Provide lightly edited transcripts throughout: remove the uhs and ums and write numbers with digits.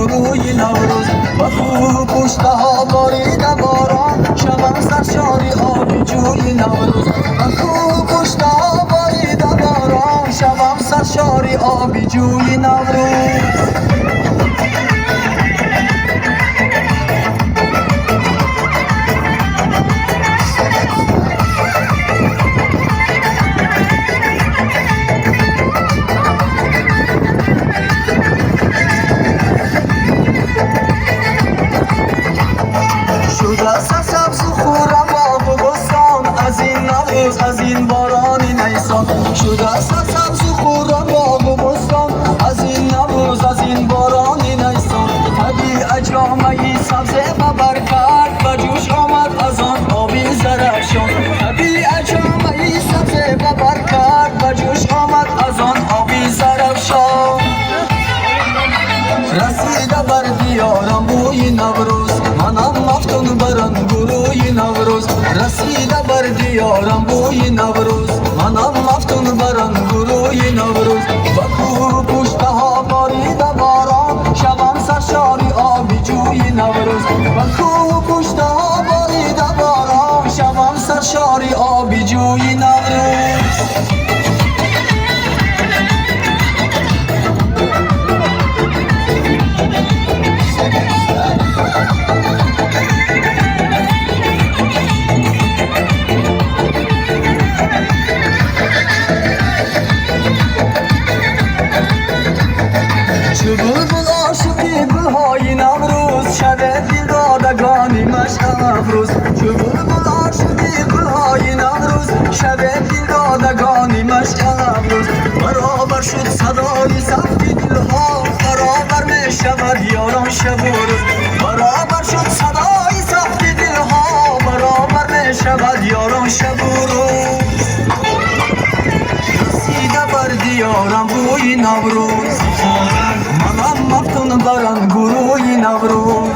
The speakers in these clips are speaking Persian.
گروی نوروز و کوه پشته ها باریده باران شبم سرشاری آبی جوی نوروز و کوه پشته ها باریده باران شبم سرشاری آبی جوی نوروز شده سبز و خورم باغ و بستان از این نوروز از این باران نیسان شده سبز و خورم باغ و بستان از این نوروز از این باران نیسان طبیعت جامعی سبز ببر کرد و جوش آمد از آن آبی زرفشان طبیعت جامعی سبز ببر کرد و جوش آمد از آن آبی زرفشان رسیده بر دیارم بوی نوروز منم مفتون برن گروی نوروز رسیده بر دیارم بوی نوروز منم مفتون برن گروی نوروز و کوه پشته ها باریده باران شبم سرشاری آبی جوی نوروز و کوه پشته ها باریده باران شبم سرشاری آبی جوی نوروز چو بلبل عاشقی گلهای نوروز شب دل دادگانی مشعل افروز چو بلبل عاشقی گلهای نوروز شب دل دادگانی مشعل افروز برابر شد صدای سختی دلها برابر می شود یاران شب و روز برابر شد صدای سختی دلها برابر می شود یاران شب و روز رسیده بر دیارم بوی نوروز منم مفتون برن گروی نوروز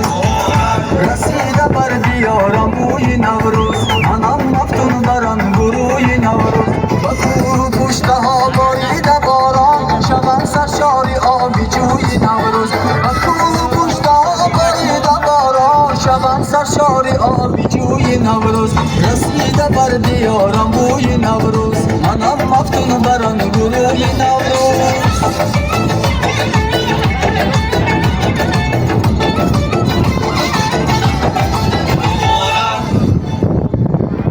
رسیده بر دیارم بوی نوروز منم مفتون برن گروی نوروز و کوه پشته ها باریده باران شبم سرشاری آبی جوی نوروز و کوه پشته ها باریده باران شبم سرشاری آبی جوی نوروز رسیده بر دیارم بوی نوروز منم مفتون برن گروی نوروز